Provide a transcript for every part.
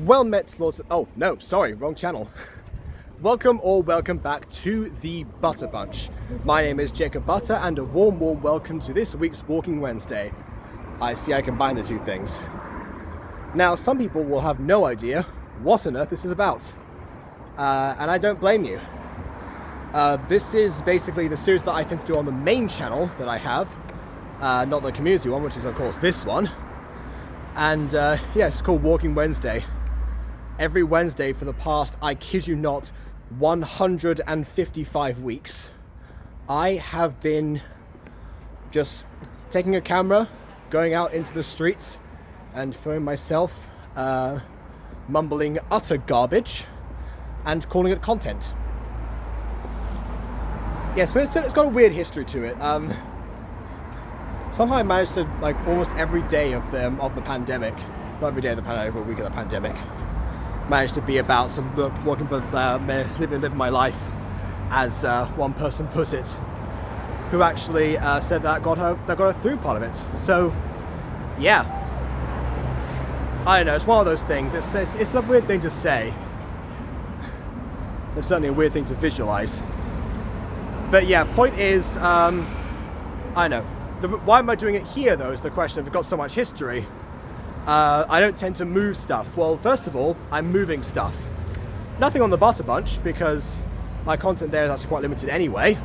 Well met, Lords. Oh, no, sorry, wrong channel. Welcome or welcome back to the Butter Bunch. My name is Jacob Butter, and a warm welcome to this week's Walking Wednesday. I see I combine the two things. Now, some people will have no idea what on earth this is about, and I don't blame you. This is basically the series that I tend to do on the main channel that I have, not the community one, which is of course this one. And yeah, it's called Walking Wednesday. Every Wednesday for the past, I kid you not, 155 weeks, I have been just taking a camera, going out into the streets and filming myself mumbling utter garbage and calling it content. Yes, but it's got a weird history to it. Somehow I managed to, like, almost every day of the pandemic, not every day of the pandemic, every week of the pandemic, managed to be about some walking, living my life, as one person put it, who actually said that got her through part of it. So, yeah, I don't know. It's one of those things. It's a weird thing to say. It's certainly a weird thing to visualize. But yeah, point is, I know. Why am I doing it here, though, is the question. If it's got so much history. I don't tend to move stuff. Well, first of all, I'm moving stuff. Nothing on the Butter Bunch, because my content there is actually quite limited anyway.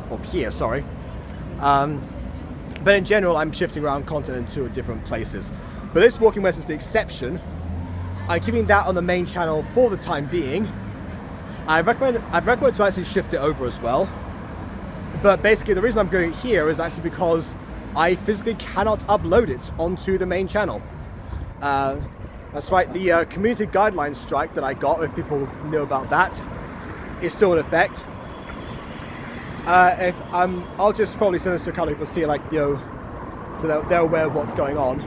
Or here, sorry. But in general, I'm shifting around content into different places. But this Walking Wednesday is the exception. I'm keeping that on the main channel for the time being. I'd recommend to actually shift it over as well. But basically, the reason I'm going here is actually because I physically cannot upload it onto the main channel. That's right, the community guidelines strike that I got, if people knew about that, is still in effect. I'll just probably send this to a couple of people to see, like, you know, so they're aware of what's going on.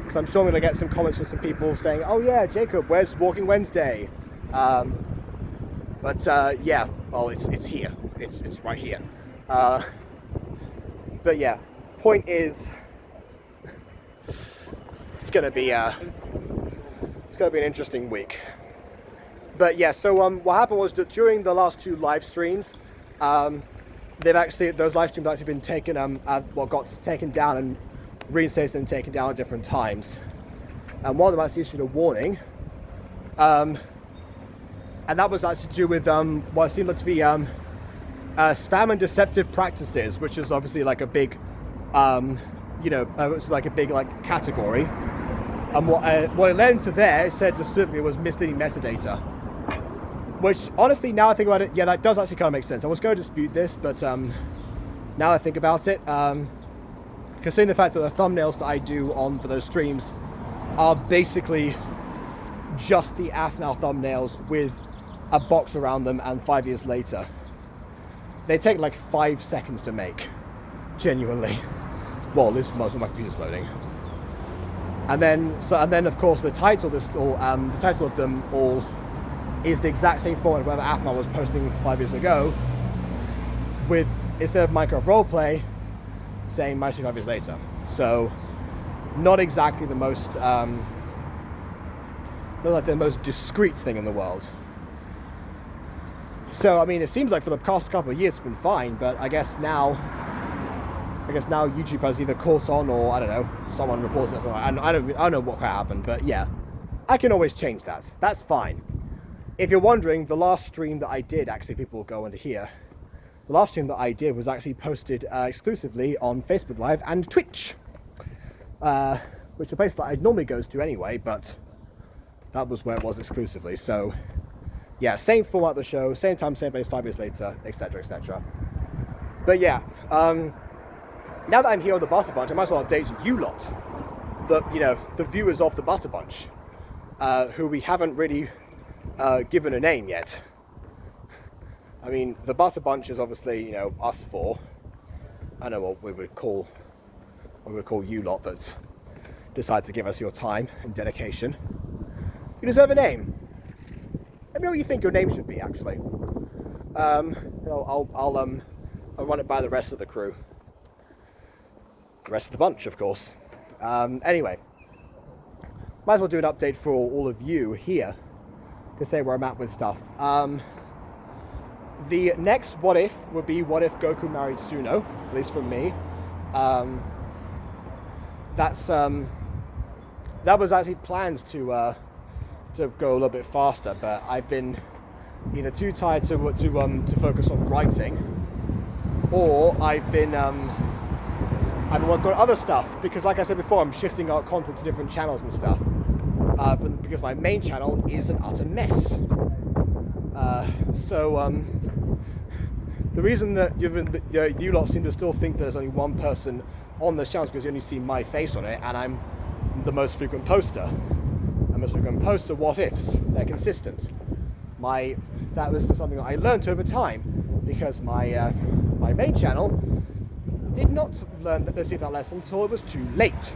Because I'm sure I'm going to get some comments from some people saying, "Oh yeah, Jacob, where's Walking Wednesday?" But yeah, well, it's here. It's right here. But yeah, point is, it's gonna be an interesting week. But yeah, so what happened was that during the last two live streams, those live streams have actually been taken got taken down and reinstated and taken down at different times. And one of them actually issued a warning. And that was actually to do with what seemed like to be spam and deceptive practices, which is obviously like a big, it's like a big category. And what it led into there, it said specifically, was misleading metadata. Which, honestly, now I think about it, yeah, that does actually kind of make sense. I was going to dispute this, but now I think about it, considering the fact that the thumbnails that I do for those streams are basically just the AFNOW thumbnails with a box around them, and 5 years later. They take like 5 seconds to make, genuinely. Well, this most of my computer's loading. And then of course the title of them all is the exact same format whatever AFNOW was posting 5 years ago, with, instead of Minecraft Roleplay, saying Minecraft 5 years later. So not exactly the most not like the most discreet thing in the world. So I mean, it seems like for the past couple of years it's been fine, but I guess now YouTube has either caught on, or I don't know, someone reports it. I don't know what happened, but yeah, I can always change that. That's fine. If you're wondering, the last stream that I did, actually, people will go into here. The last stream that I did was actually posted exclusively on Facebook Live and Twitch, which is a place that I normally goes to anyway, but that was where it was exclusively. So yeah, same format of the show, same time, same place, 5 years later, etc., etc. But yeah, now that I'm here on the Butter Bunch, I might as well update you lot, the viewers of the Butter Bunch, who we haven't really given a name yet. I mean, the Butter Bunch is obviously, us four. I know what we would call you lot that decide to give us your time and dedication. You deserve a name. Let me know what you think your name should be, actually. I'll run it by the rest of the crew. The rest of the bunch, of course. Anyway, might as well do an update for all of you here to say where I'm at with stuff. The next what if would be what if Goku married Suno, at least from me. That was actually planned to go a little bit faster, but I've been either too tired to focus on writing, or I've been working on other stuff, because like I said before, I'm shifting our content to different channels and stuff, because my main channel is an utter mess. The reason that you lot seem to still think there's only one person on this channel is because you only see my face on it, and I'm the most frequent poster. The most frequent poster what ifs. They're consistent. That was something that I learned over time, because my main channel did not receive that lesson until it was too late.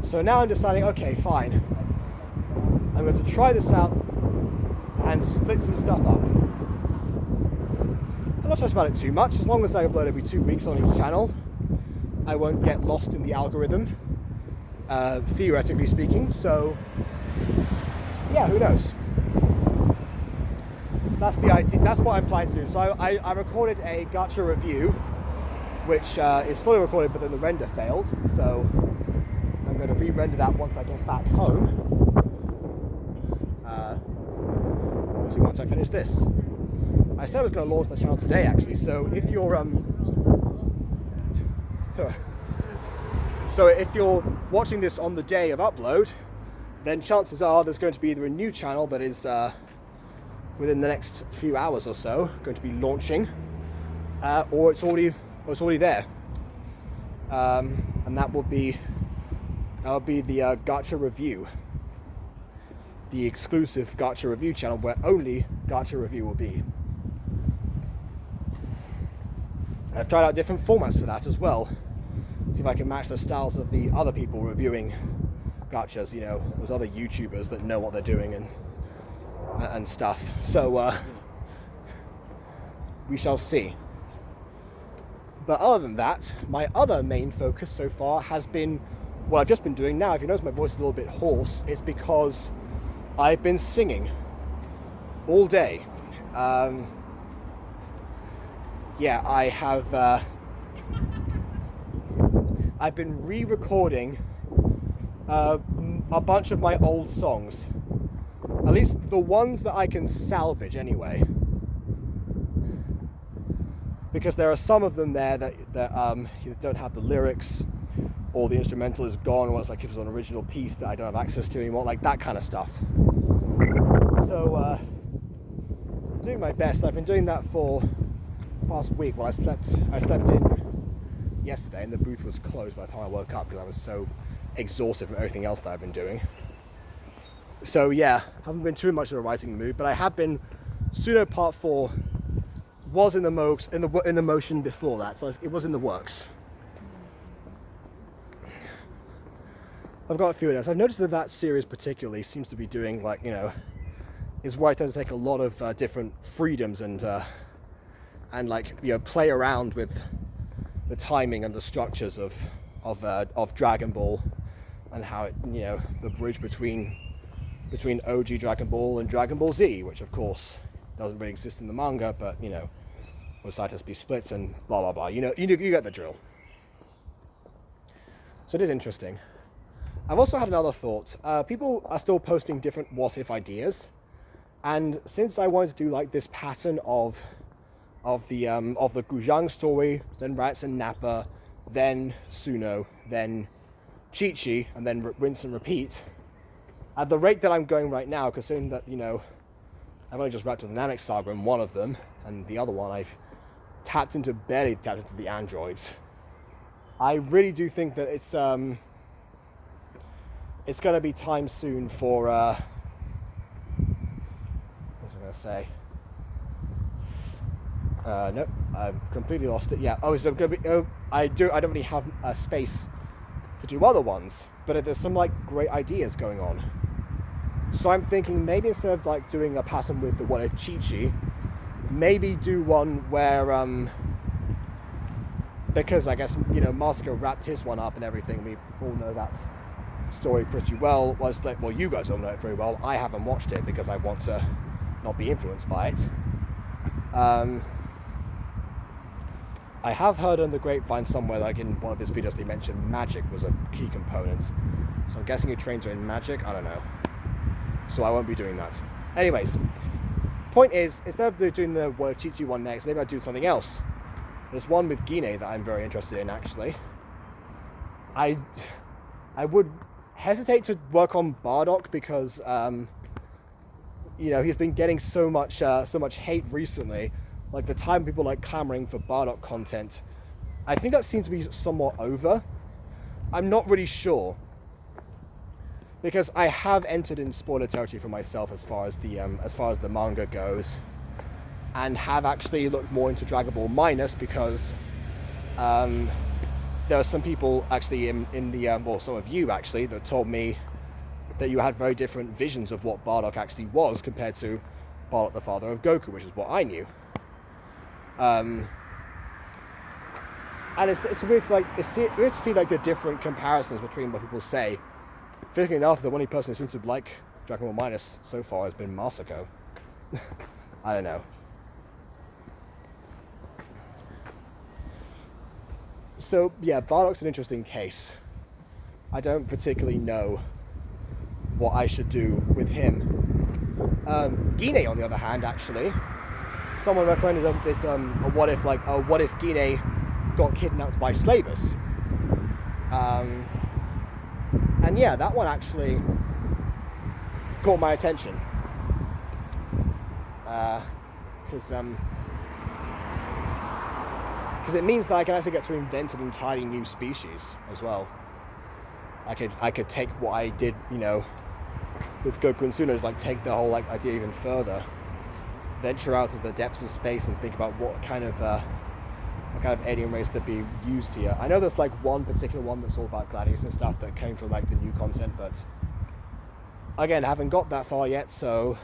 So now I'm deciding, okay, fine, I'm going to try this out and split some stuff up. I'm not stressed about it too much. As long as I upload every 2 weeks on each channel, I won't get lost in the algorithm, theoretically speaking. So yeah, who knows? That's the idea. That's what I'm planning to do. So I recorded a gacha review, which is fully recorded, but then the render failed. So I'm going to re-render that once I get back home. Obviously, once I finish this. I said I was going to launch the channel today, actually. So if you're if you're watching this on the day of upload, then chances are there's going to be either a new channel that is within the next few hours or so going to be launching, or it's already there, and that'll be the gacha review, the exclusive gacha review channel where only gacha review will be. I've tried out different formats for that as well. See if I can match the styles of the other people reviewing gachas, you know, those other YouTubers that know what they're doing and stuff. So we shall see. But other than that, my other main focus so far has been what I've just been doing now. If you notice my voice is a little bit hoarse, it's because I've been singing all day. Yeah, I have. I've been re-recording a bunch of my old songs, at least the ones that I can salvage anyway, because there are some of them there that either don't have the lyrics, or the instrumental is gone, or it's like it was an original piece that I don't have access to anymore, like that kind of stuff. So I'm doing my best. I've been doing that for the past week. Well, I slept in yesterday and the booth was closed by the time I woke up because I was so exhausted from everything else that I've been doing. So yeah, haven't been too much in a writing mood, but I have been. Suno Part 4 was in the motion before that, so it was in the works. I've got a few ideas. I've noticed that series particularly seems to be doing, like, you know, is where I tend to take a lot of different freedoms and like, you know, play around with the timing and the structures of Dragon Ball, and how it, you know, the bridge between OG Dragon Ball and Dragon Ball Z, which of course doesn't really exist in the manga, but, you know, was decided to be split and blah blah blah. You get the drill. So it is interesting. I've also had another thought. People are still posting different what if ideas, and since I wanted to do like this pattern of the Guzhang story, then Raditz and Nappa, then Suno, then Chi-Chi, and then rinse and repeat, at the rate that I'm going right now, considering that, you know, I've only just wrapped with the Namek Saga in one of them, and the other one I've barely tapped into the androids. I really do think that it's going to be time soon for what was I going to say? Nope, I've completely lost it. Yeah. Oh, so going to be. Oh, I don't really have a space to do other ones, but there's some like great ideas going on. So I'm thinking maybe instead of like doing a pattern with the what if Chi-Chi, maybe do one where because I guess, you know, Masago wrapped his one up and everything. We all know that story pretty well. Was like, well, you guys don't know it very well. I haven't watched it because I want to not be influenced by it. I have heard on the grapevine somewhere, like in one of his videos, they mentioned magic was a key component. So I'm guessing he trains her in magic. I don't know. So I won't be doing that. Anyways, point is, instead of doing the What If Chi-Chi one next, maybe I'll do something else. There's one with Gine that I'm very interested in, actually. I would hesitate to work on Bardock because, he's been getting so much hate recently. Like the time people like clamoring for Bardock content, I think that seems to be somewhat over. I'm not really sure because I have entered in spoiler territory for myself as far as the manga goes, and have actually looked more into Dragon Ball Minus because there are some people actually in the some of you actually that told me that you had very different visions of what Bardock actually was compared to Bardock the father of Goku, which is what I knew. And it's weird to see like the different comparisons between what people say. Fitting enough, the only person who seems to like Dragon Ball Minus so far has been Masako. I don't know. So yeah, Bardock's an interesting case. I don't particularly know what I should do with him. Gine, on the other hand, actually, someone recommended that what if Gine got kidnapped by slavers? And yeah, that one actually caught my attention because it means that I can actually get to invent an entirely new species as well. I could take what I did, with Goku and Suna, like take the whole idea even further, venture out into the depths of space and think about what kind of alien race that be used here. I know there's one particular one that's all about gladiators and stuff that came from the new content, but again, haven't got that far yet, so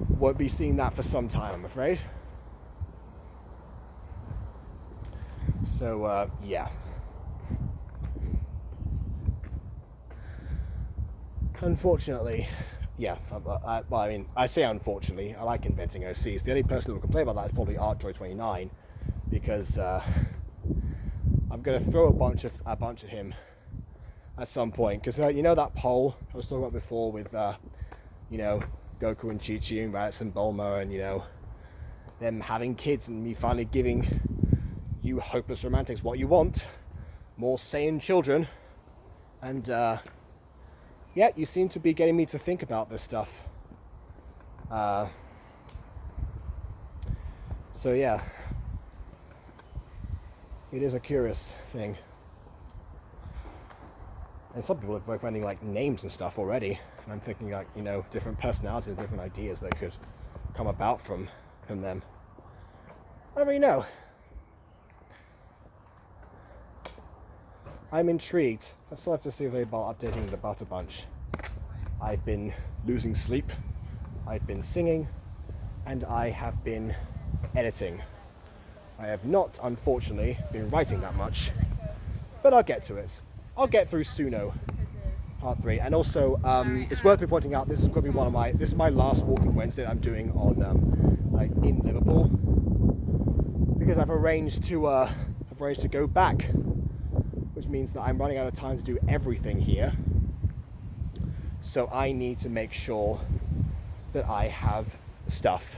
won't be seeing that for some time, I'm afraid. So yeah. Unfortunately, yeah, I say unfortunately, I like inventing OCs. The only person who will complain about that is probably ArtJoy29, because I'm going to throw a bunch at him at some point. Because that poll I was talking about before with, Goku and Chi-Chi and Raditz and Bulma and, them having kids and me finally giving you hopeless romantics what you want, more sane children, and yeah, you seem to be getting me to think about this stuff. So yeah, it is a curious thing. And some people are recommending names and stuff already, and I'm thinking different personalities, different ideas that could come about from them. I don't really know. I'm intrigued. I still have to see about updating the Butter Bunch. I've been losing sleep, I've been singing, and I have been editing. I have not, unfortunately, been writing that much, but I'll get to it. I'll get through Suno Part 3, and also it's worth me pointing out this is going to be this is my last Walking Wednesday that I'm doing on in Liverpool, because I've arranged to go back, which means that I'm running out of time to do everything here. So I need to make sure that I have stuff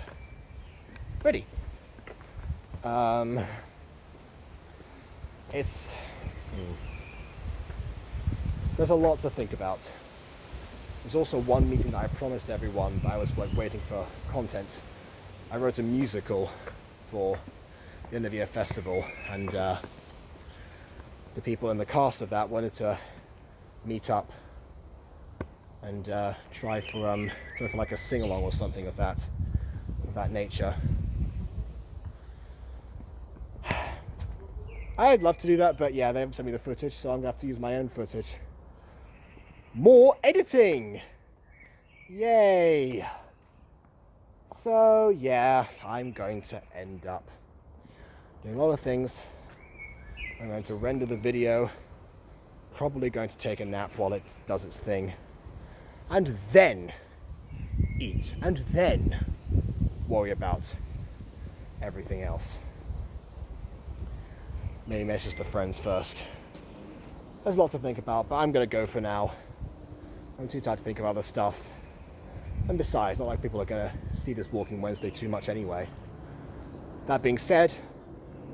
ready. There's a lot to think about. There's also one meeting that I promised everyone that I was waiting for content. I wrote a musical for the end of year festival, and the people in the cast of that wanted to meet up and try for a sing-along or something of that nature. I'd love to do that, but yeah, they haven't sent me the footage, so I'm gonna have to use my own footage. More editing! Yay! So yeah, I'm going to end up doing a lot of things. I'm going to render the video Probably going to take a nap while it does its thing. And then eat. And then worry about everything else. Maybe message the friends first. There's a lot to think about, but I'm going to go for now. I'm too tired to think of other stuff. And besides, not like people are going to see this Walking Wednesday too much anyway. That being said,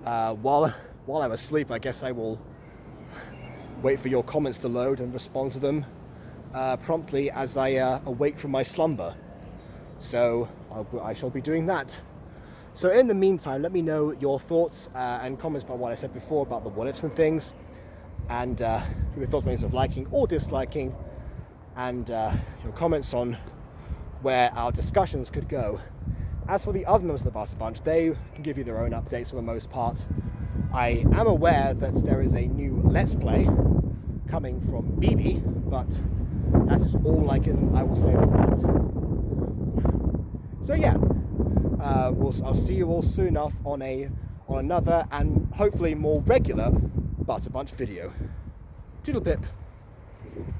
while I'm asleep, I guess I will wait for your comments to load and respond to them promptly as I awake from my slumber. So I shall be doing that. So in the meantime, let me know your thoughts and comments about what I said before about the what ifs and things, and your thoughts of liking or disliking, and your comments on where our discussions could go. As for the other members of the Butter Bunch, they can give you their own updates for the most part. I am aware that there is a new Let's Play coming from BB, but that is all I will say about that. So yeah, I'll see you all soon enough on another and hopefully more regular Butter Bunch video. Doodle pip.